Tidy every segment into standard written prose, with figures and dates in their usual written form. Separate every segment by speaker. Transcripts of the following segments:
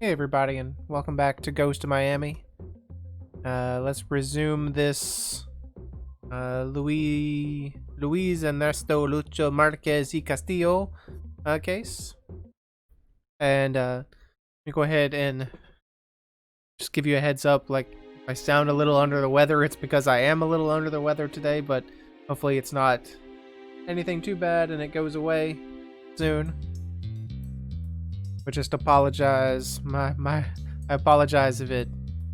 Speaker 1: Hey everybody, and welcome back to Ghost of Miami. Let's resume this Luis Ernesto Lucho Marquez y Castillo case. And let me go ahead and just give you a heads up. Like, if I sound a little under the weather, it's because I am a little under the weather today, but hopefully it's not anything too bad and it goes away soon. But just apologize. I apologize if it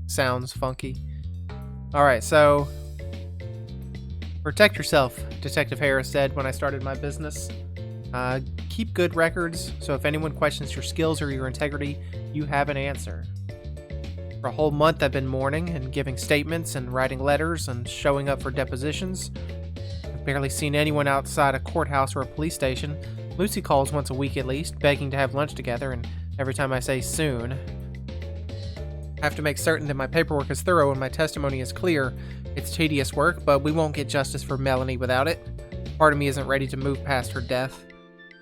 Speaker 1: sounds funky. Alright, so protect yourself, Detective Harris said when I started my business. Keep good records, so if anyone questions your skills or your integrity, you have an answer. For a whole month I've been mourning and giving statements and writing letters and showing up for depositions. I've barely seen anyone outside a courthouse or a police station. Lucy calls once a week at least, begging to have lunch together, and every time I say soon. I have to make certain that my paperwork is thorough and my testimony is clear. It's tedious work, but we won't get justice for Melanie without it. Part of me isn't ready to move past her death.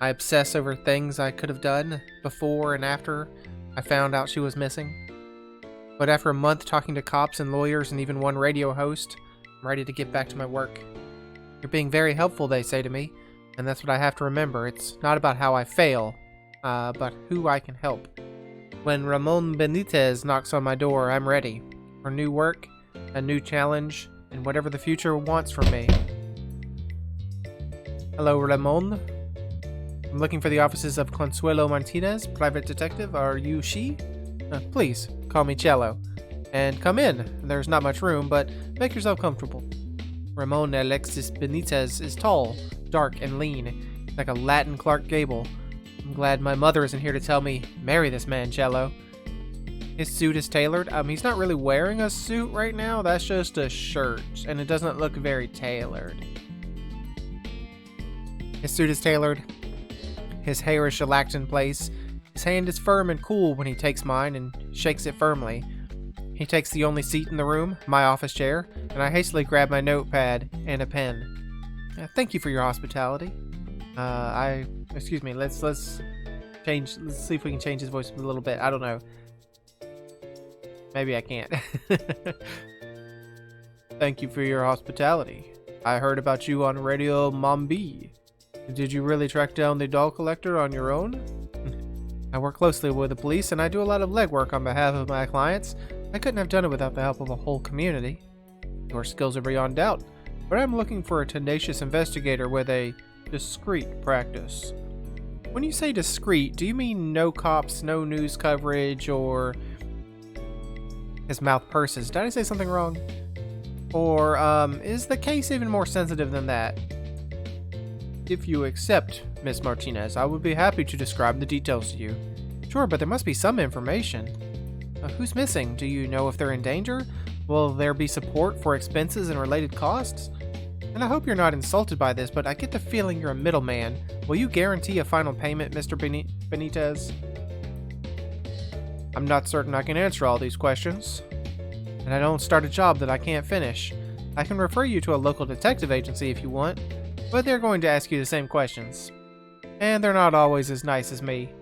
Speaker 1: I obsess over things I could have done before and after I found out she was missing. But after a month talking to cops and lawyers and even one radio host, I'm ready to get back to my work. You're being very helpful, they say to me. And that's what I have to remember. It's not about how I fail, but who I can help. When Ramon Benitez knocks on my door, I'm ready. For new work, a new challenge, and whatever the future wants from me. Hello, Ramon. I'm looking for the offices of Consuelo Martinez, private detective. Are you she? Please, call me Cello. And come in. There's not much room, but make yourself comfortable. Ramon Alexis Benitez is tall, dark and lean, like a Latin Clark Gable. I'm glad my mother isn't here to tell me, marry this man, Cello. His suit is tailored. He's not really wearing a suit right now. That's just a shirt, and it doesn't look very tailored. His suit is tailored. His hair is shellacked in place. His hand is firm and cool when he takes mine and shakes it firmly. He takes the only seat in the room, my office chair, and I hastily grab my notepad and a pen. Thank you for your hospitality. Excuse me, let's change, let's see if we can change his voice a little bit. I don't know. Maybe I can't. Thank you for your hospitality. I heard about you on Radio Mambi. Did you really track down the doll collector on your own? I work closely with the police and I do a lot of legwork on behalf of my clients. I couldn't have done it without the help of a whole community. Your skills are beyond doubt, but I'm looking for a tenacious investigator with a discreet practice. When you say discreet, do you mean no cops, no news coverage, or... His mouth purses. Did I say something wrong? Or, is the case even more sensitive than that? If you accept, Miss Martinez, I would be happy to describe the details to you. Sure, but there must be some information. Who's missing? Do you know if they're in danger? Will there be support for expenses and related costs? And I hope you're not insulted by this, but I get the feeling you're a middleman. Will you guarantee a final payment, Mr. Benitez? I'm not certain I can answer all these questions. And I don't start a job that I can't finish. I can refer you to a local detective agency if you want, but they're going to ask you the same questions. And they're not always as nice as me.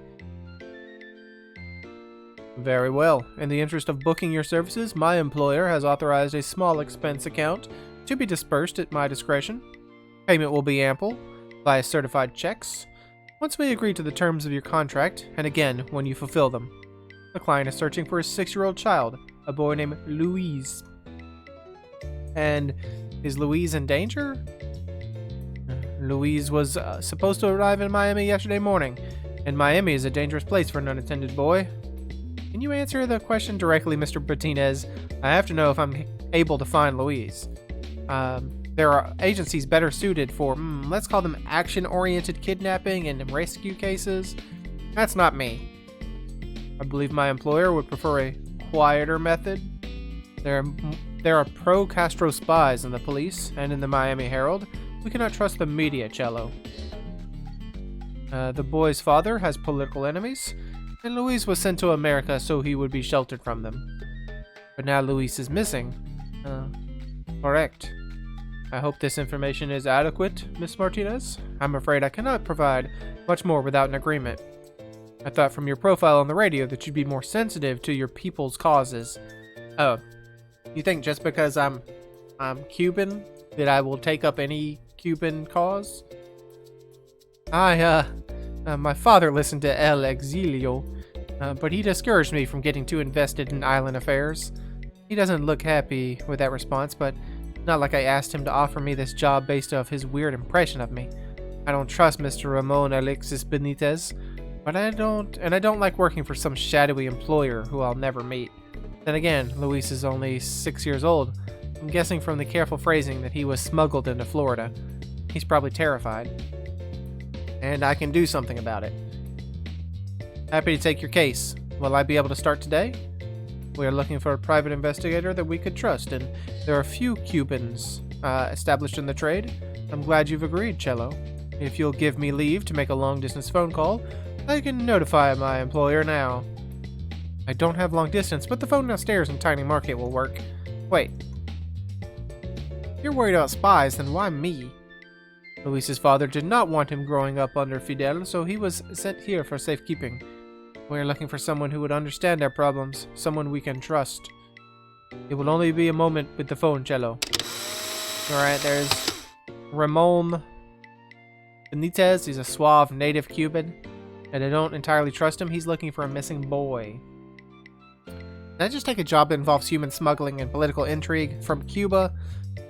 Speaker 1: Very well. In the interest of booking your services, my employer has authorized a small expense account to be dispersed at my discretion. Payment will be ample, via certified checks, once we agree to the terms of your contract, and again, when you fulfill them. The client is searching for a 6-year-old child, a boy named Luis. And is Luis in danger? Luis was supposed to arrive in Miami yesterday morning, and Miami is a dangerous place for an unattended boy. Can you answer the question directly, Mr. Martinez? I have to know if I'm able to find Luis. There are agencies better suited for, let's call them action-oriented kidnapping and rescue cases. That's not me. I believe my employer would prefer a quieter method. There are pro-Castro spies in the police and in the Miami Herald. We cannot trust the media, Cello. The boy's father has political enemies, and Luis was sent to America so he would be sheltered from them. But now Luis is missing. Correct. I hope this information is adequate, Miss Martinez. I'm afraid I cannot provide much more without an agreement. I thought from your profile on the radio that you'd be more sensitive to your people's causes. Oh, you think just because I'm Cuban that I will take up any Cuban cause? My father listened to El Exilio, but he discouraged me from getting too invested in island affairs. He doesn't look happy with that response, but not like I asked him to offer me this job based off his weird impression of me. I don't trust Mr. Ramon Alexis Benitez, but I don't like working for some shadowy employer who I'll never meet. Then again, Luis is only 6 years old. I'm guessing from the careful phrasing that he was smuggled into Florida. He's probably terrified. And I can do something about it. Happy to take your case. Will I be able to start today? We are looking for a private investigator that we could trust, and there are few Cubans established in the trade. I'm glad you've agreed, Cello. If you'll give me leave to make a long-distance phone call, I can notify my employer now. I don't have long distance, but the phone downstairs in Tiny Market will work. Wait. If you're worried about spies, then why me? Luis's father did not want him growing up under Fidel, so he was sent here for safekeeping. We are looking for someone who would understand our problems, someone we can trust. It will only be a moment with the phone, Cello. Alright, there's Ramon Benitez. He's a suave native Cuban, and I don't entirely trust him. He's looking for a missing boy. Can I just take a job that involves human smuggling and political intrigue from Cuba?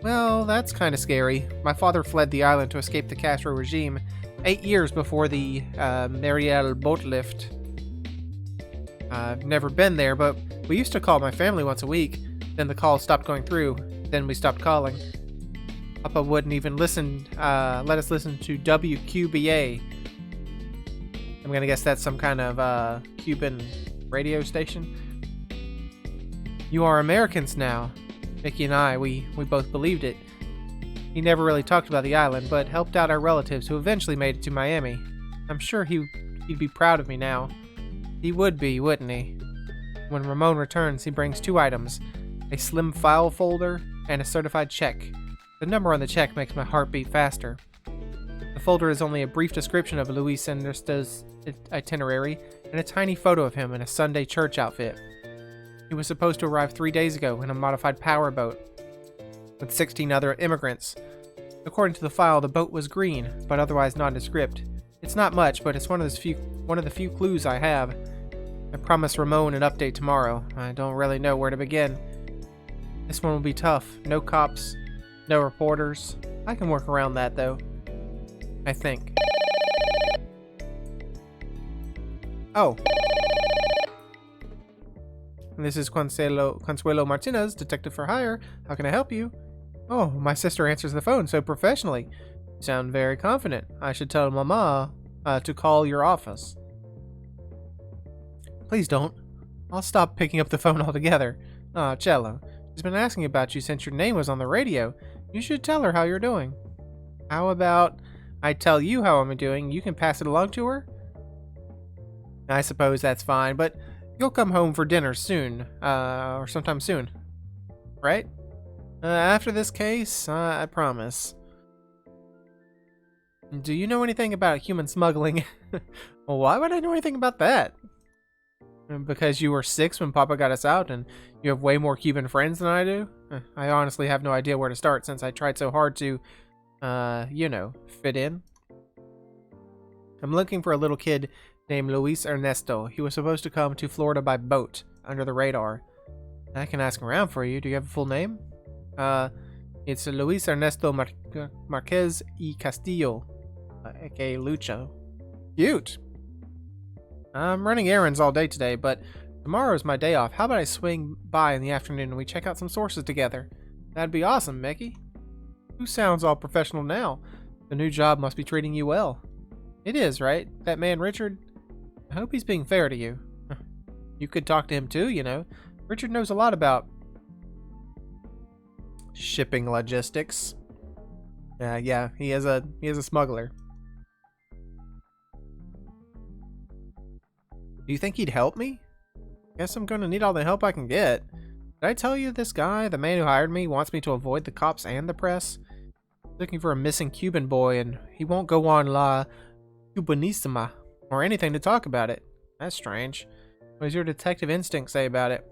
Speaker 1: Well, that's kind of scary. My father fled the island to escape the Castro regime 8 years before the Mariel boat lift. I've never been there, but we used to call my family once a week. Then the calls stopped going through. Then we stopped calling. Papa wouldn't even let us listen to WQBA. I'm gonna guess that's some kind of Cuban radio station. You are Americans now. Mickey and I, we both believed it. He never really talked about the island, but helped out our relatives who eventually made it to Miami. I'm sure he'd be proud of me now. He would be, wouldn't he? When Ramon returns, he brings 2 items, a slim file folder and a certified check. The number on the check makes my heart beat faster. The folder is only a brief description of Luis Ernesto's itinerary and a tiny photo of him in a Sunday church outfit. He was supposed to arrive 3 days ago in a modified power boat with 16 other immigrants. According to the file, the boat was green, but otherwise nondescript. It's not much, but it's one of the few clues I have. I promised Ramon an update tomorrow. I don't really know where to begin. This one will be tough. No cops, no reporters. I can work around that, though. I think. Oh. This is Consuelo Martinez, detective for hire. How can I help you? Oh, my sister answers the phone so professionally. You sound very confident. I should tell Mama to call your office. Please don't. I'll stop picking up the phone altogether. Ah, Cello. She's been asking about you since your name was on the radio. You should tell her how you're doing. How about I tell you how I'm doing, you can pass it along to her? I suppose that's fine, but you'll come home for dinner soon, or sometime soon, right? After this case, I promise. Do you know anything about human smuggling? Well, why would I know anything about that? Because you were 6 when Papa got us out, and you have way more Cuban friends than I do? I honestly have no idea where to start since I tried so hard to, fit in. I'm looking for a little kid named Luis Ernesto. He was supposed to come to Florida by boat, under the radar. I can ask around for you. Do you have a full name? It's Luis Ernesto Marquez y Castillo, aka Lucho. Cute! I'm running errands all day today, but tomorrow's my day off. How about I swing by in the afternoon and we check out some sources together? That'd be awesome, Mickey. Who sounds all professional now? The new job must be treating you well. It is, right? That man Richard? I hope he's being fair to you. You could talk to him too, you know. Richard knows a lot about shipping logistics. Yeah, he is a smuggler. Do you think he'd help me? Guess I'm gonna need all the help I can get. Did I tell you this guy, the man who hired me, wants me to avoid the cops and the press? He's looking for a missing Cuban boy, and he won't go on La Cubanissima or anything to talk about it. That's strange. What does your detective instinct say about it?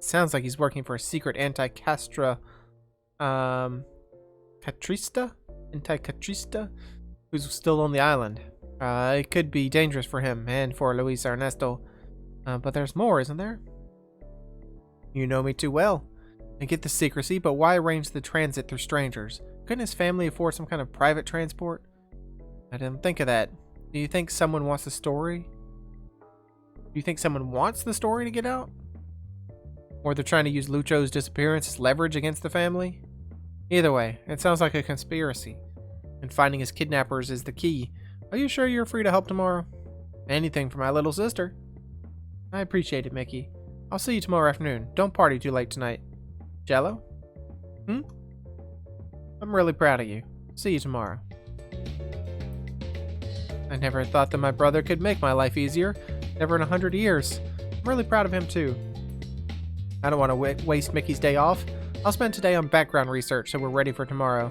Speaker 1: Sounds like he's working for a secret anti-Castra, Catrista? Anti-Catrista? Who's still on the island. It could be dangerous for him and for Luis Ernesto. But there's more, isn't there? You know me too well. I get the secrecy, but why arrange the transit through strangers? Couldn't his family afford some kind of private transport? I didn't think of that. Do you think someone wants the story? Do you think someone wants the story to get out? Or they're trying to use Lucho's disappearance as leverage against the family? Either way, it sounds like a conspiracy. And finding his kidnappers is the key. Are you sure you're free to help tomorrow? Anything for my little sister. I appreciate it, Mickey. I'll see you tomorrow afternoon. Don't party too late tonight. Jello? I'm really proud of you. See you tomorrow. I never thought that my brother could make my life easier. Never in 100 years. I'm really proud of him too. I don't want to waste Mickey's day off. I'll spend today on background research so we're ready for tomorrow.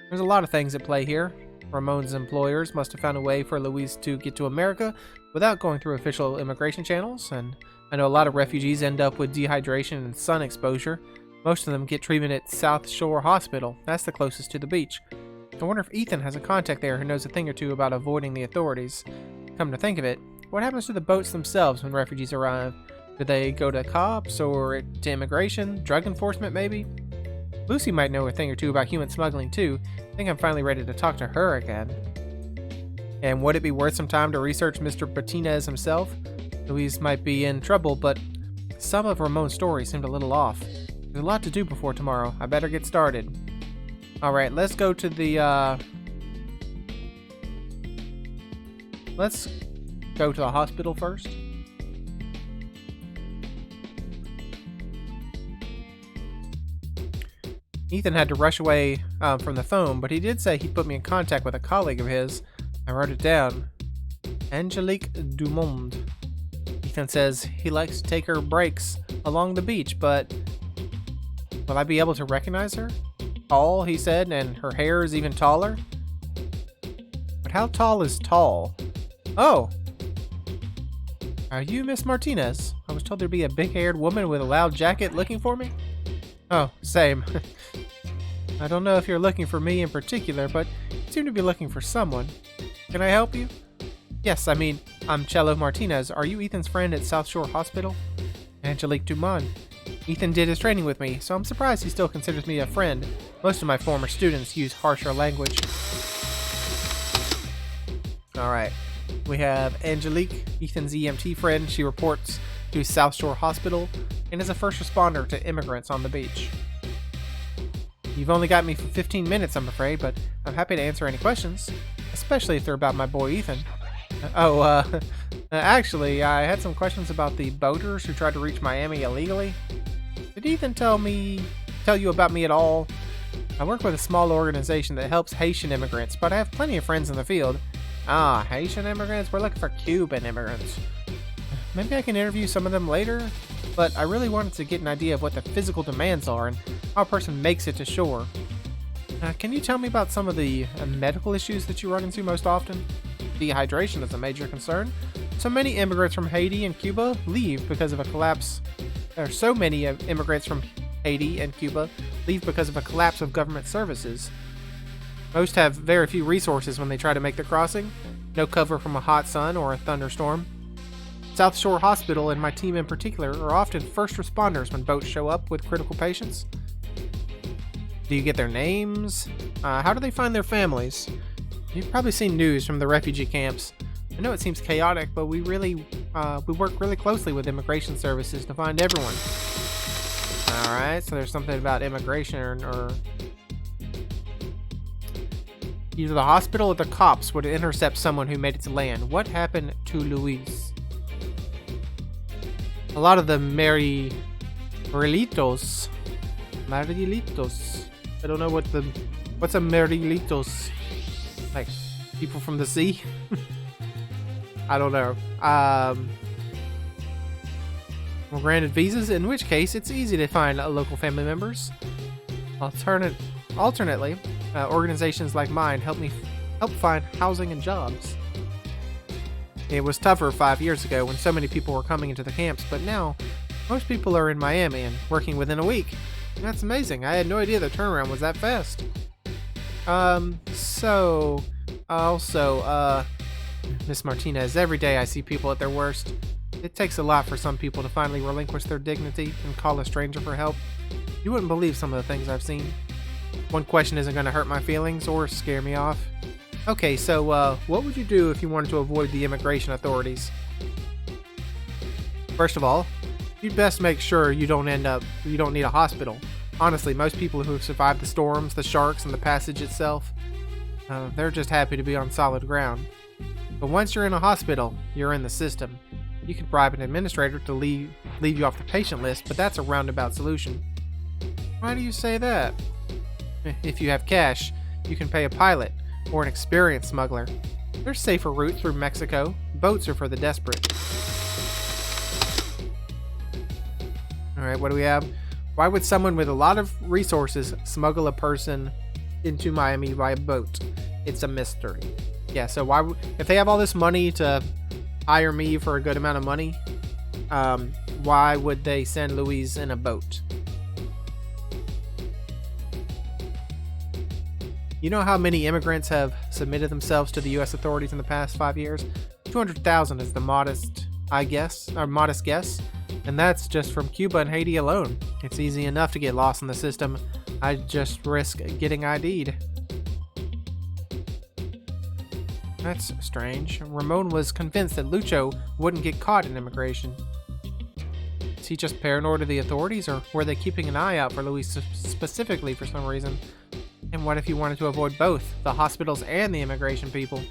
Speaker 1: There's a lot of things at play here. Ramon's employers must have found a way for Luis to get to America without going through official immigration channels, and I know a lot of refugees end up with dehydration and sun exposure. Most of them get treatment at South Shore Hospital. That's the closest to the beach. I wonder if Ethan has a contact there who knows a thing or two about avoiding the authorities. Come to think of it, what happens to the boats themselves when refugees arrive? Do they go to cops or to immigration? Drug enforcement, maybe? Lucy might know a thing or two about human smuggling, too. I think I'm finally ready to talk to her again. And would it be worth some time to research Mr. Martinez himself? Luis might be in trouble, but some of Ramon's stories seemed a little off. There's a lot to do before tomorrow. I better get started. Alright, let's go to the, let's go to the hospital first. Ethan had to rush away from the phone, but he did say he put me in contact with a colleague of his. I wrote it down. Angelique Dumond. Ethan says he likes to take her breaks along the beach, but will I be able to recognize her? Tall, he said, and her hair is even taller. But how tall is tall? Oh! Are you Miss Martinez? I was told there'd be a big-haired woman with a loud jacket looking for me. Oh, same. I don't know if you're looking for me in particular, but you seem to be looking for someone. Can I help you? Yes, I'm Cello Martinez. Are you Ethan's friend at South Shore Hospital? Angelique Dumont. Ethan did his training with me, so I'm surprised he still considers me a friend. Most of my former students use harsher language. Alright, we have Angelique, Ethan's EMT friend. She reports to South Shore Hospital and is a first responder to immigrants on the beach. You've only got me for 15 minutes, I'm afraid, but I'm happy to answer any questions, especially if they're about my boy Ethan. Actually, I had some questions about the boaters who tried to reach Miami illegally. Did Ethan tell you about me at all? I work with a small organization that helps Haitian immigrants, but I have plenty of friends in the field. Ah, Haitian immigrants? We're looking for Cuban immigrants. Maybe I can interview some of them later, but I really wanted to get an idea of what the physical demands are and how a person makes it to shore. Can you tell me about some of the medical issues that you run into most often? Dehydration is a major concern. So many immigrants from Haiti and Cuba leave because of a collapse. There are so many immigrants from Haiti and Cuba leave because of a collapse of government services. Most have very few resources when they try to make the crossing. No cover from a hot sun or a thunderstorm. South Shore Hospital and my team in particular are often first responders when boats show up with critical patients. Do you get their names? How do they find their families? You've probably seen news from the refugee camps. I know it seems chaotic, but we work really closely with immigration services to find everyone. Alright, so there's something about immigration or either the hospital or the cops would intercept someone who made it to land. What happened to Luis? A lot of the Marilitos. I don't know what's a Marilitos? Like people from the sea? I don't know. Were granted visas, in which case it's easy to find local family members. Alternately, organizations like mine help find housing and jobs. It was tougher 5 years ago when so many people were coming into the camps, but now most people are in Miami and working within a week. That's amazing. I had no idea the turnaround was that fast. Miss Martinez, every day I see people at their worst. It takes a lot for some people to finally relinquish their dignity and call a stranger for help. You wouldn't believe some of the things I've seen. One question isn't going to hurt my feelings or scare me off. Okay, so, what would you do if you wanted to avoid the immigration authorities? First of all, you'd best make sure you don't need a hospital. Honestly, most people who have survived the storms, the sharks, and the passage itself, they're just happy to be on solid ground. But once you're in a hospital, you're in the system. You could bribe an administrator to leave you off the patient list, but that's a roundabout solution. Why do you say that? If you have cash, you can pay a pilot or an experienced smuggler. There's safer routes through Mexico. Boats are for the desperate. Alright, what do we have? Why would someone with a lot of resources smuggle a person into Miami by boat? It's a mystery. Yeah, so if they have all this money to hire me for a good amount of money, why would they send Louise in a boat? You know how many immigrants have submitted themselves to the U.S. authorities in the past 5 years? 200,000 is the modest guess, and that's just from Cuba and Haiti alone. It's easy enough to get lost in the system. I'd just risk getting ID'd. That's strange. Ramon was convinced that Lucho wouldn't get caught in immigration. Is he just paranoid of the authorities, or were they keeping an eye out for Luis specifically for some reason? And what if you wanted to avoid both, the hospitals and the immigration people?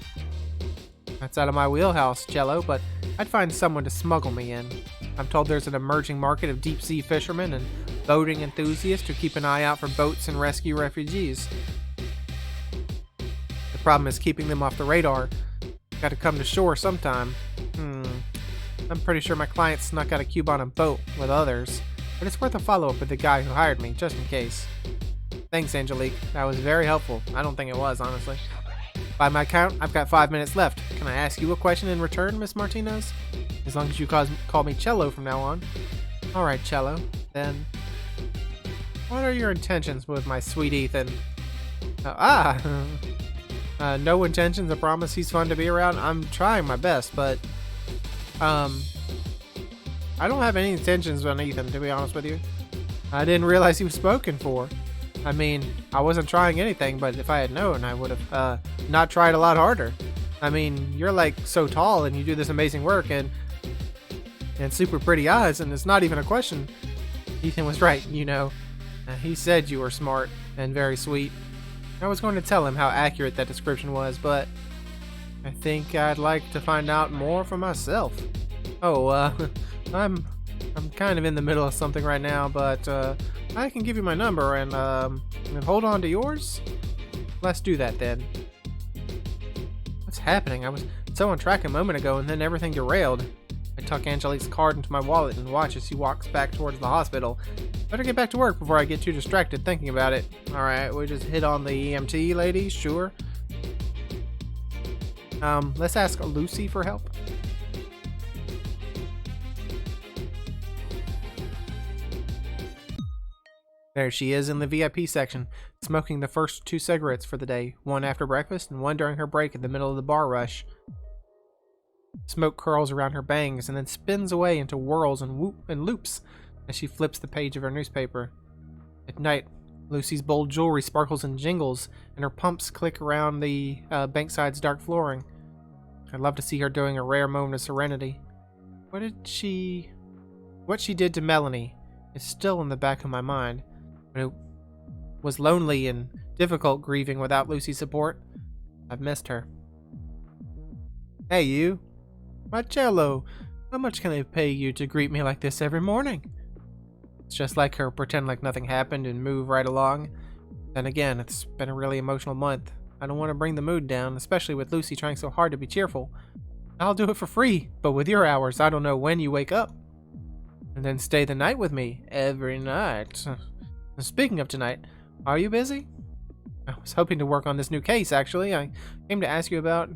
Speaker 1: That's out of my wheelhouse, Cello, but I'd find someone to smuggle me in. I'm told there's an emerging market of deep-sea fishermen and boating enthusiasts who keep an eye out for boats and rescue refugees. The problem is keeping them off the radar. Gotta come to shore sometime. I'm pretty sure my client snuck out of Cuba on a boat with others, but it's worth a follow-up with the guy who hired me, just in case. Thanks, Angelique. That was very helpful. I don't think it was, honestly. By my count, I've got 5 minutes left. Can I ask you a question in return, Miss Martinez? As long as you call me Cello from now on. Alright, Cello. Then, what are your intentions with my sweet Ethan? No intentions. I promise he's fun to be around. I'm trying my best, but, I don't have any intentions on Ethan, to be honest with you. I didn't realize he was spoken for. I mean, I wasn't trying anything, but if I had known, I would have not tried a lot harder. I mean, you're like so tall and you do this amazing work and super pretty eyes, and it's not even a question. Ethan was right, you know. He said you were smart and very sweet. I was going to tell him how accurate that description was, but I think I'd like to find out more for myself. I'm kind of in the middle of something right now, but I can give you my number and hold on to yours. Let's do that then. What's happening? I was so on track a moment ago and then everything derailed. I tuck Angelique's card into my wallet and watch as she walks back towards the hospital. Better get back to work before I get too distracted thinking about it. Alright, we just hit on the EMT lady, sure. Let's ask Lucy for help. There she is in the VIP section, smoking the first 2 cigarettes for the day, one after breakfast and one during her break in the middle of the bar rush. Smoke curls around her bangs and then spins away into whirls and loops as she flips the page of her newspaper. At night, Lucy's bold jewelry sparkles and jingles, and her pumps click around the Bankside's dark flooring. I'd love to see her doing a rare moment of serenity. What she did to Melanie is still in the back of my mind. It was lonely and difficult grieving without Lucy's support. I've missed her. Hey you, Marcello, how much can I pay you to greet me like this every morning? It's just like her, pretend like nothing happened and move right along. Then again, it's been a really emotional month. I don't want to bring the mood down, especially with Lucy trying so hard to be cheerful. I'll do it for free, but with your hours, I don't know when you wake up. And then stay the night with me every night. Speaking of tonight, are you busy? I was hoping to work on this new case, actually. I came to ask you about...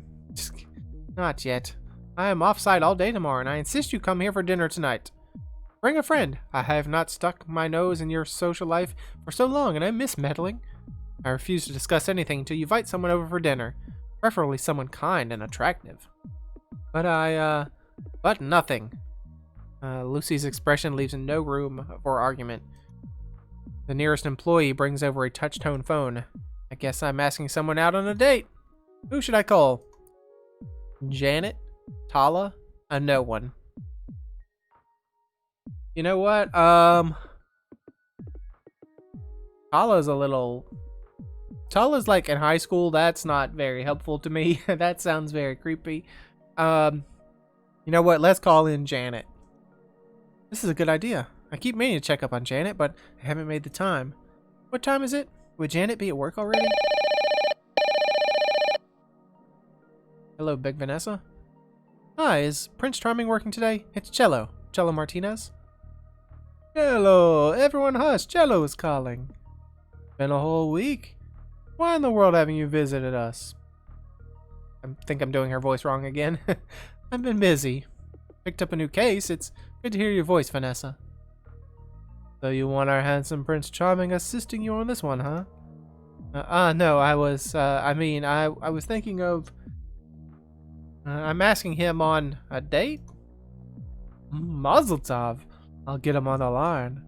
Speaker 1: Not yet. I am off-site all day tomorrow, and I insist you come here for dinner tonight. Bring a friend. I have not stuck my nose in your social life for so long, and I miss meddling. I refuse to discuss anything until you invite someone over for dinner, preferably someone kind and attractive. But nothing. Lucy's expression leaves no room for argument. The nearest employee brings over a touch-tone phone. I guess I'm asking someone out on a date. Who should I call? Janet? Tala? No one. You know what? Tala's like in high school. That's not very helpful to me. That sounds very creepy. You know what? Let's call in Janet. This is a good idea. I keep meaning to check up on Janet, but I haven't made the time. What time is it? Would Janet be at work already? Hello, Big Vanessa. Hi, is Prince Charming working today? It's Cello. Cello Martinez. Cello! Everyone hush! Cello is calling. Been a whole week? Why in the world haven't you visited us? I think I'm doing her voice wrong again. I've been busy. Picked up a new case. It's good to hear your voice, Vanessa. So you want our handsome Prince Charming assisting you on this one, huh? No, I was thinking of... I'm asking him on a date? Mazel tov. I'll get him on the line.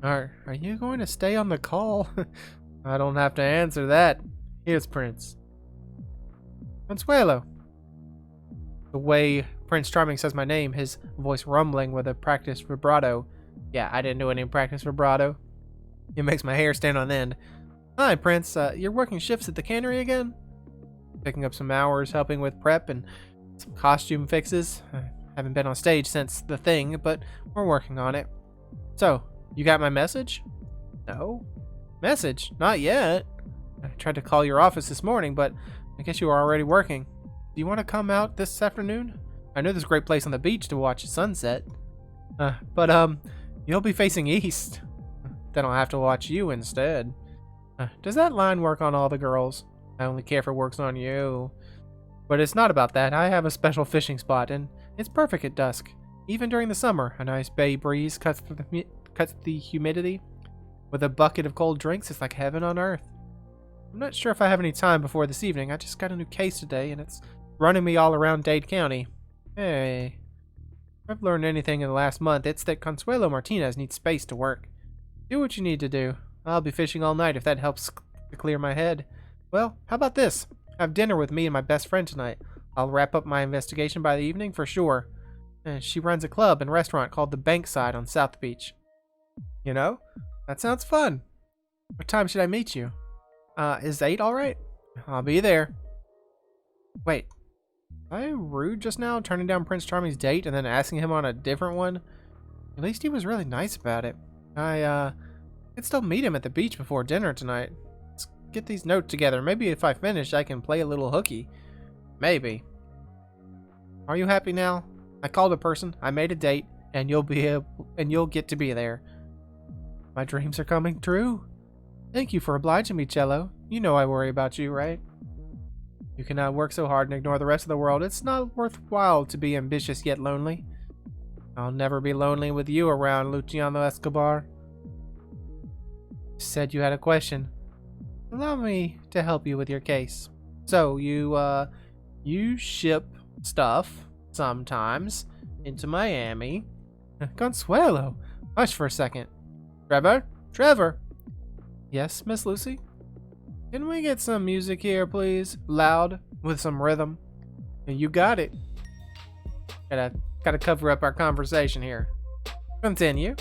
Speaker 1: Are you going to stay on the call? I don't have to answer that. Here's Prince. Consuelo. The way Prince Charming says my name, his voice rumbling with a practiced vibrato. Yeah, I didn't do any practice vibrato. It makes my hair stand on end. Hi, Prince. You're working shifts at the cannery again? Picking up some hours helping with prep and some costume fixes. I haven't been on stage since The Thing, but we're working on it. So, you got my message? No. Message? Not yet. I tried to call your office this morning, but I guess you are already working. Do you want to come out this afternoon? I know there's a great place on the beach to watch the sunset. But you'll be facing east. Then I'll have to watch you instead. Does that line work on all the girls? I only care if it works on you. But it's not about that. I have a special fishing spot, and it's perfect at dusk. Even during the summer, a nice bay breeze cuts the humidity. With a bucket of cold drinks, it's like heaven on earth. I'm not sure if I have any time before this evening. I just got a new case today, and it's running me all around Dade County. Hey, if I've learned anything in the last month, it's that Consuelo Martinez needs space to work. Do what you need to do. I'll be fishing all night if that helps to clear my head. Well, how about this? Have dinner with me and my best friend tonight. I'll wrap up my investigation by the evening for sure. She runs a club and restaurant called the Bankside on South Beach. You know? That sounds fun. What time should I meet you? Is 8 alright? I'll be there. Wait. Was I rude just now, turning down Prince Charming's date and then asking him on a different one? At least he was really nice about it. I could still meet him at the beach before dinner tonight. Let's get these notes together. Maybe if I finish, I can play a little hooky. Maybe. Are you happy now? I called a person, I made a date, and you'll get to be there. My dreams are coming true. Thank you for obliging me, Cello. You know I worry about you, right? You cannot work so hard and ignore the rest of the world. It's not worthwhile to be ambitious yet lonely. I'll never be lonely with you around, Luciano Escobar. You said you had a question. Allow me to help you with your case. So, you ship stuff, sometimes, into Miami. Consuelo! Hush for a second. Trevor! Yes, Miss Lucy? Can we get some music here, please? Loud, with some rhythm. You got it. Gotta cover up our conversation here. Continue.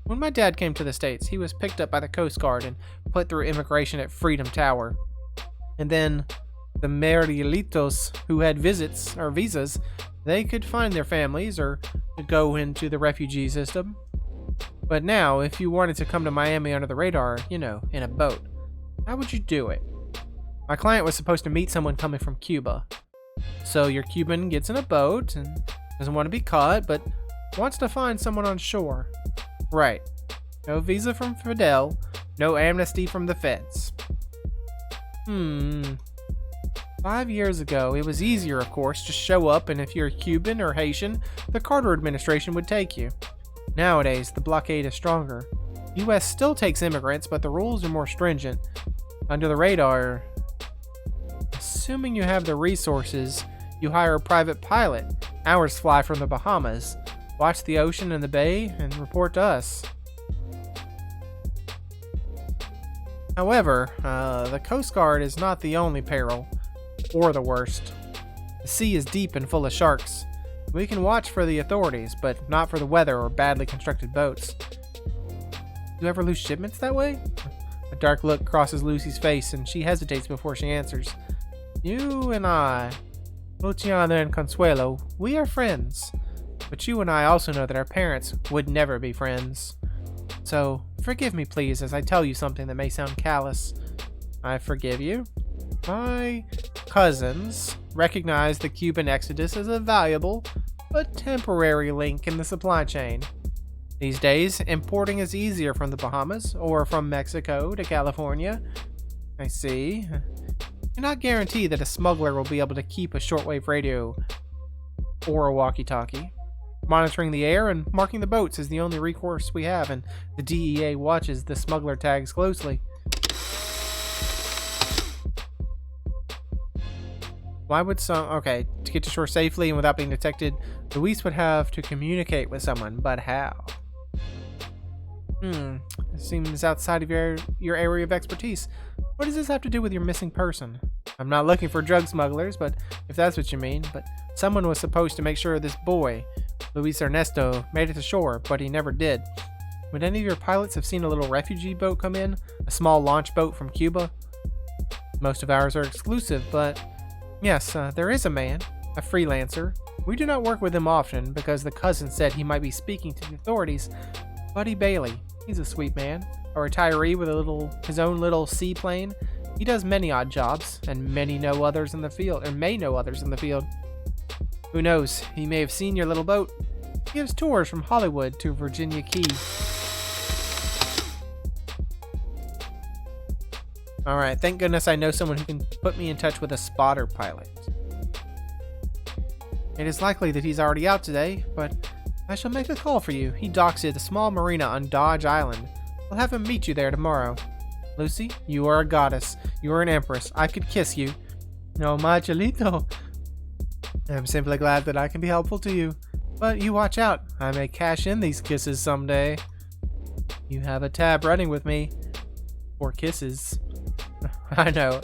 Speaker 1: When my dad came to the States, he was picked up by the Coast Guard and put through immigration at Freedom Tower. And then the Marielitos who had visas, they could find their families or go into the refugee system. But now, if you wanted to come to Miami under the radar, in a boat, how would you do it? My client was supposed to meet someone coming from Cuba. So your Cuban gets in a boat and doesn't want to be caught, but wants to find someone on shore. Right. No visa from Fidel, no amnesty from the feds. 5 years ago, it was easier, of course, to show up, and if you're Cuban or Haitian, the Carter administration would take you. Nowadays, the blockade is stronger. The U.S. still takes immigrants, but the rules are more stringent. Under the radar, assuming you have the resources, you hire a private pilot. Ours fly from the Bahamas. Watch the ocean and the bay, and report to us. However, the Coast Guard is not the only peril, or the worst. The sea is deep and full of sharks. We can watch for the authorities, but not for the weather or badly constructed boats. Do you ever lose shipments that way? A dark look crosses Lucy's face, and she hesitates before she answers. You and I, Luciana and Consuelo, we are friends. But you and I also know that our parents would never be friends. So, forgive me please as I tell you something that may sound callous. I forgive you. My cousins recognize the Cuban exodus as a valuable but temporary link in the supply chain. These days, importing is easier from the Bahamas or from Mexico to California. I see. You're not guaranteed that a smuggler will be able to keep a shortwave radio or a walkie-talkie. Monitoring the air and marking the boats is the only recourse we have, and the DEA watches the smuggler tags closely. Why would to get to shore safely and without being detected, Luis would have to communicate with someone, but how? It seems outside of your area of expertise. What does this have to do with your missing person? I'm not looking for drug smugglers, but if that's what you mean, but someone was supposed to make sure this boy, Luis Ernesto, made it to shore, but he never did. Would any of your pilots have seen a little refugee boat come in? A small launch boat from Cuba? Most of ours are exclusive, but yes, there is a man, a freelancer. We do not work with him often because the cousin said he might be speaking to the authorities. Buddy Bailey, he's a sweet man, a retiree with his own little seaplane. He does many odd jobs, and may know others in the field. Who knows, he may have seen your little boat. He gives tours from Hollywood to Virginia Key. Alright, thank goodness I know someone who can put me in touch with a spotter pilot. It is likely that he's already out today, but I shall make a call for you. He docks at a small marina on Dodge Island. I'll have him meet you there tomorrow. Lucy, you are a goddess. You are an empress. I could kiss you. No, my Cholito. I'm simply glad that I can be helpful to you. But you watch out. I may cash in these kisses someday. You have a tab running with me. For kisses. I know.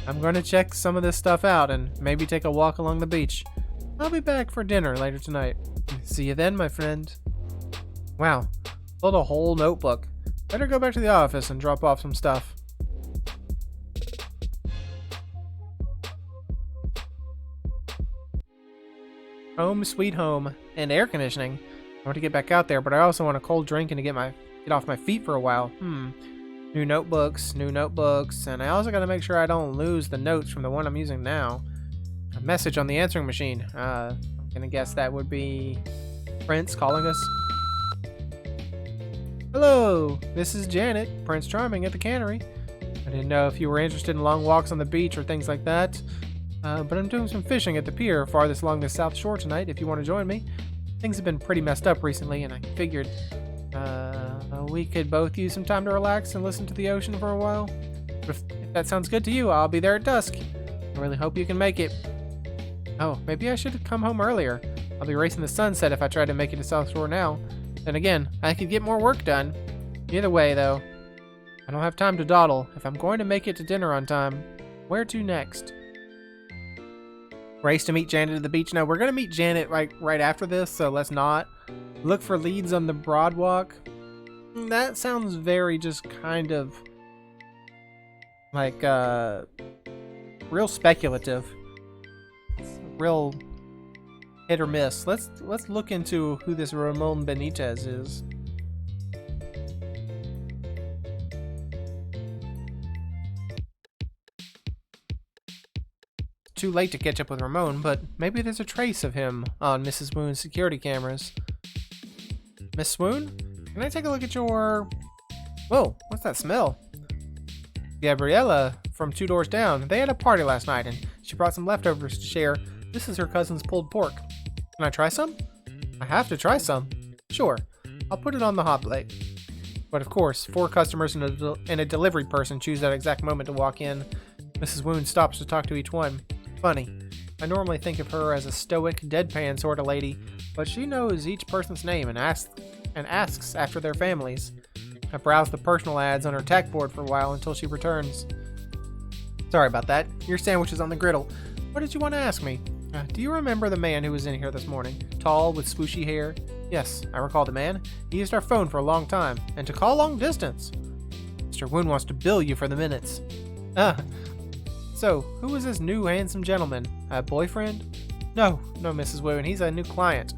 Speaker 1: I'm going to check some of this stuff out and maybe take a walk along the beach. I'll be back for dinner later tonight. See you then, my friend. Wow. Filled a whole notebook. Better go back to the office and drop off some stuff. Home sweet home. And air conditioning. I want to get back out there, but I also want a cold drink and to get off my feet for a while. New notebooks, and I also got to make sure I don't lose the notes from the one I'm using now. A message on the answering machine. I'm gonna guess that would be Prince calling us. Hello, this is Janet, Prince Charming at the cannery. I didn't know if you were interested in long walks on the beach or things like that, but I'm doing some fishing at the pier farthest along the south shore tonight if you want to join me. Things have been pretty messed up recently, and I figured we could both use some time to relax and listen to the ocean for a while. If that sounds good to you, I'll be there at dusk. I really hope you can make it. Oh, maybe I should come home earlier. I'll be racing the sunset if I try to make it to South Shore now. Then again, I could get more work done. Either way, though, I don't have time to dawdle. If I'm going to make it to dinner on time, where to next? Race to meet Janet at the beach? No, we're going to meet Janet right after this, so let's not. Look for leads on the Broadwalk. That sounds very just kind of like real speculative. Real hit or miss. Let's look into who this Ramon Benitez is. Too late to catch up with Ramon, but maybe there's a trace of him on Mrs. Swoon's security cameras. Miss Swoon? Can I take a look at your... Whoa, what's that smell? Gabriella from 2 doors down. They had a party last night, and She brought some leftovers to share. This is her cousin's pulled pork. Can I try some? I have to try some. Sure. I'll put it on the hot plate. But of course, 4 customers and a delivery person choose that exact moment to walk in. Mrs. Woon stops to talk to each one. Funny. I normally think of her as a stoic, deadpan sort of lady, but she knows each person's name and asks after their families. I browse the personal ads on her tack board for a while until she returns. Sorry about that. Your sandwich is on the griddle. What did you want to ask me? Do you remember the man who was in here this morning? Tall, with swooshy hair? Yes, I recall the man. He used our phone for a long time, and to call long distance. Mr. Woon wants to bill you for the minutes. So, who is this new handsome gentleman? A boyfriend? No, Mrs. Woon. He's a new client.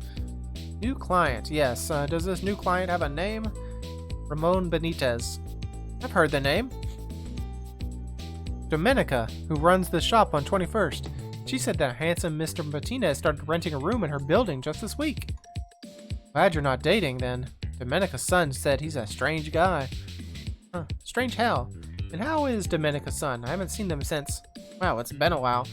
Speaker 1: New client, yes. Does this new client have a name? Ramon Benitez. I've heard the name. Domenica, who runs the shop on 21st. She said that handsome Mr. Martinez started renting a room in her building just this week. Glad you're not dating, then. Domenica's son said he's a strange guy. Huh, strange how? And how is Domenica's son? I haven't seen them since... Wow, it's been a while.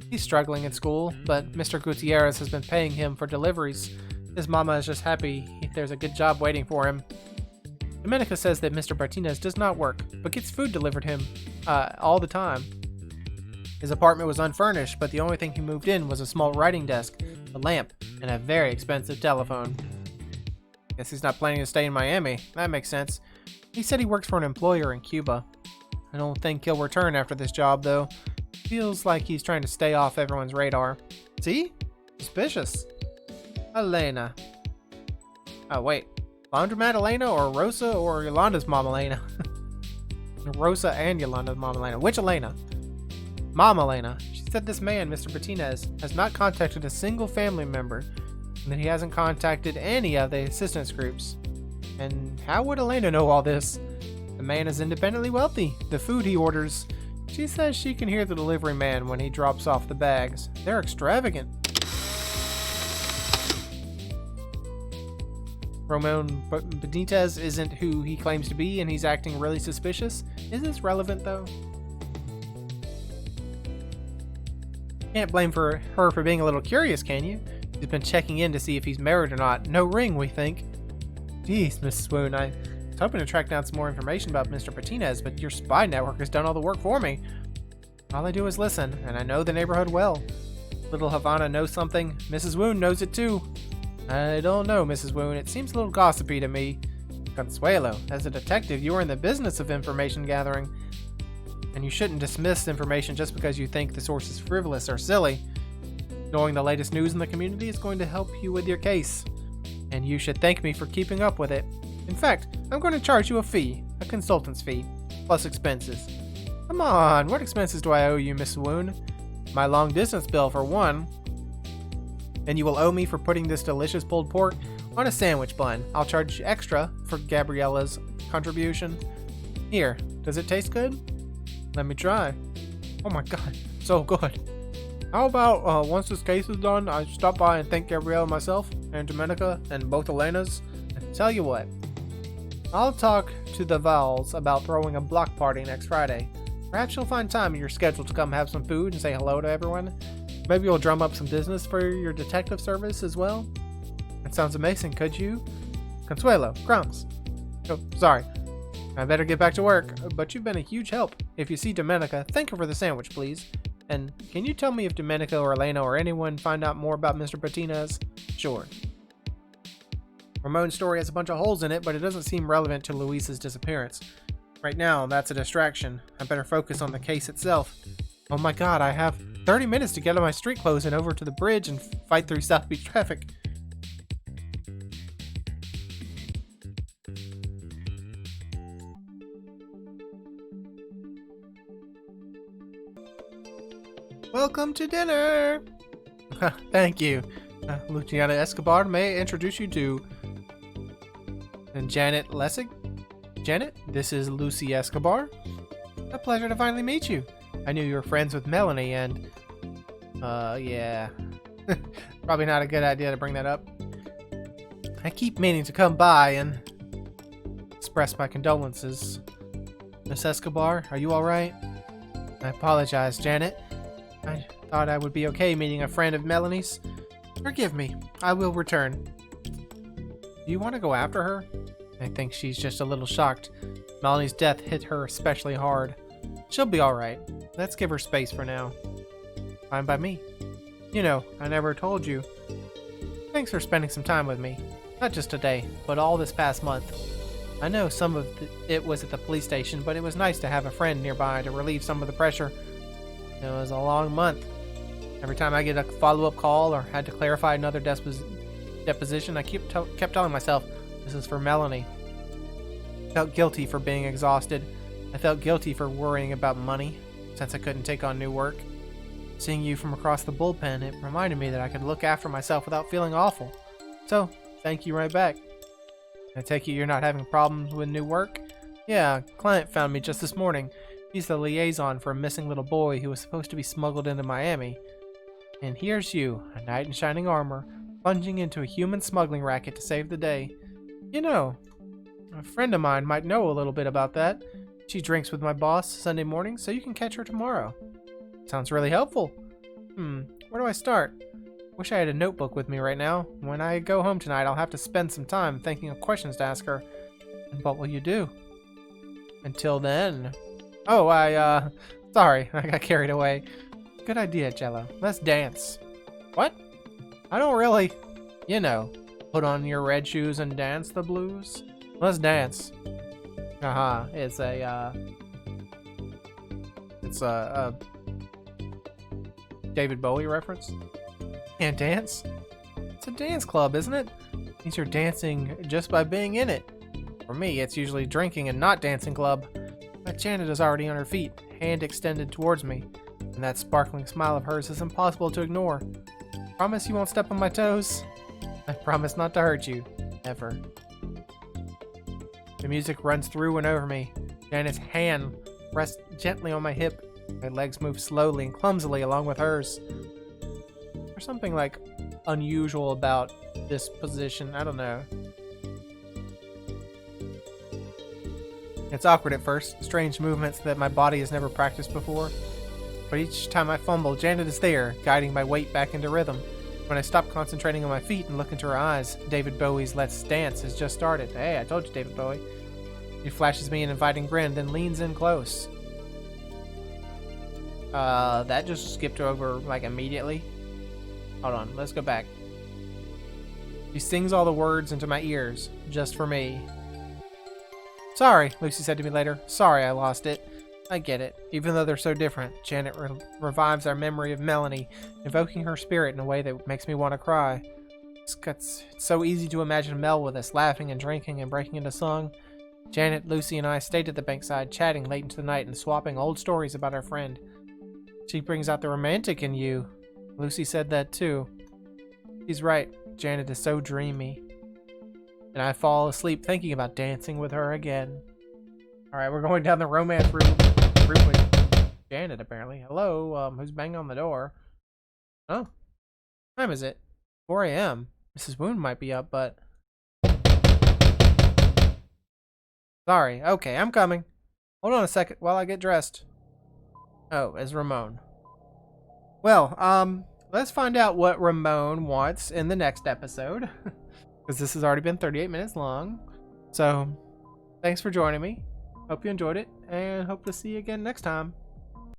Speaker 1: He's struggling in school, but Mr. Gutierrez has been paying him for deliveries. His mama is just happy there's a good job waiting for him. Domenica says that Mr. Martinez does not work, but gets food delivered him all the time. His apartment was unfurnished, but the only thing he moved in was a small writing desk, a lamp, and a very expensive telephone. Guess he's not planning to stay in Miami. That makes sense. He said he works for an employer in Cuba. I don't think he'll return after this job, though. Feels like he's trying to stay off everyone's radar. See? Suspicious. Elena. Oh, wait. Laundromat Elena or Rosa or Yolanda's mom Elena? Rosa and Yolanda's mom Elena. Which Elena? Mom Elena. She said this man, Mr. Martinez, has not contacted a single family member, and that he hasn't contacted any of the assistance groups. And how would Elena know all this? The man is independently wealthy. The food he orders, she says she can hear the delivery man when he drops off the bags. They're extravagant. Ramon Benitez isn't who he claims to be, and he's acting really suspicious. Is this relevant, though? Can't blame her for being a little curious, can you? She's been checking in to see if he's married or not. No ring, we think. Jeez, Mrs. Woon, I was hoping to track down some more information about Mr. Martinez, but your spy network has done all the work for me. All I do is listen, and I know the neighborhood well. Little Havana knows something. Mrs. Woon knows it too. I don't know, Mrs. Woon. It seems a little gossipy to me. Consuelo, as a detective, you are in the business of information gathering, and you shouldn't dismiss information just because you think the source is frivolous or silly. Knowing the latest news in the community is going to help you with your case, and you should thank me for keeping up with it. In fact, I'm going to charge you a fee, a consultant's fee, plus expenses. Come on, what expenses do I owe you, Miss Woon? My long-distance bill, for one. And you will owe me for putting this delicious pulled pork on a sandwich bun. I'll charge you extra for Gabriella's contribution. Here, does it taste good? Let me try. Oh my god, so good. How about once this case is done, I stop by and thank Gabriella myself, and Domenica, and both Elenas, and tell you what. I'll talk to the Vals about throwing a block party next Friday. Perhaps you'll find time in your schedule to come have some food and say hello to everyone. Maybe you'll drum up some business for your detective service as well. That sounds amazing, could you? Consuelo, crumbs. Oh, sorry. I better get back to work, but you've been a huge help. If you see Domenica, thank her for the sandwich, please. And can you tell me if Domenica or Elena or anyone find out more about Mr. Martinez? Sure. Ramon's story has a bunch of holes in it, but it doesn't seem relevant to Luis's disappearance. Right now, that's a distraction. I better focus on the case itself. Oh my god, I have 30 minutes to get on my street clothes and over to the bridge and fight through South Beach traffic. Welcome to dinner! Thank you. Luciana Escobar, may I introduce you to... And Janet Lessig? Janet, this is Lucy Escobar. A pleasure to finally meet you. I knew you were friends with Melanie and... yeah. Probably not a good idea to bring that up. I keep meaning to come by and express my condolences. Miss Escobar, are you alright? I apologize, Janet. I thought I would be okay meeting a friend of Melanie's. Forgive me. I will return. Do you want to go after her? I think she's just a little shocked. Melanie's death hit her especially hard. She'll be alright. Let's give her space for now. Fine by me. You know, I never told you. Thanks for spending some time with me. Not just today, but all this past month. I know some of it was at the police station, but it was nice to have a friend nearby to relieve some of the pressure. It was a long month. Every time I get a follow-up call or had to clarify another deposition, I kept telling myself, this is for Melanie. I felt guilty for being exhausted. I felt guilty for worrying about money, since I couldn't take on new work. Seeing you from across the bullpen, it reminded me that I could look after myself without feeling awful. So, thank you right back. I take it you're not having problems with new work? Yeah, a client found me just this morning. He's the liaison for a missing little boy who was supposed to be smuggled into Miami. And here's you, a knight in shining armor, plunging into a human smuggling racket to save the day. You know, a friend of mine might know a little bit about that. She drinks with my boss Sunday morning, so you can catch her tomorrow. Sounds really helpful. Where do I start? Wish I had a notebook with me right now. When I go home tonight, I'll have to spend some time thinking of questions to ask her. And what will you do? Until then... Oh, sorry, I got carried away. Good idea, Jello. Let's dance. What? I don't really... You know, put on your red shoes and dance the blues. Let's dance. It's a David Bowie reference. Can't dance? It's a dance club, isn't it? Means you're dancing just by being in it. For me, it's usually drinking and not dancing club. But Janet is already on her feet, hand extended towards me, and that sparkling smile of hers is impossible to ignore. Promise you won't step on my toes? I promise not to hurt you. Ever. The music runs through and over me. Janet's hand rests gently on my hip. My legs move slowly and clumsily along with hers. There's something like unusual about this position. I don't know. It's awkward at first, strange movements that my body has never practiced before. But each time I fumble, Janet is there, guiding my weight back into rhythm. When I stop concentrating on my feet and look into her eyes, David Bowie's Let's Dance has just started. Hey, I told you, David Bowie. He flashes me an inviting grin, then leans in close. That just skipped over, like, immediately. Hold on, let's go back. She sings all the words into my ears, just for me. Sorry, Lucy said to me later. Sorry I lost it. I get it. Even though they're so different, Janet revives our memory of Melanie, evoking her spirit in a way that makes me want to cry. It's so easy to imagine Mel with us, laughing and drinking and breaking into song. Janet, Lucy, and I stayed at the bankside, chatting late into the night and swapping old stories about our friend. She brings out the romantic in you. Lucy said that too. She's right. Janet is so dreamy. And I fall asleep thinking about dancing with her again. Alright, we're going down the romance route with Janet, apparently. Hello, who's banging on the door? Oh. What time is it? 4 a.m. Mrs. Wound might be up, but... Sorry. Okay, I'm coming. Hold on a second while I get dressed. Oh, it's Ramon. Well, let's find out what Ramon wants in the next episode. Because this has already been 38 minutes long. So, thanks for joining me. Hope you enjoyed it, and hope to see you again next time.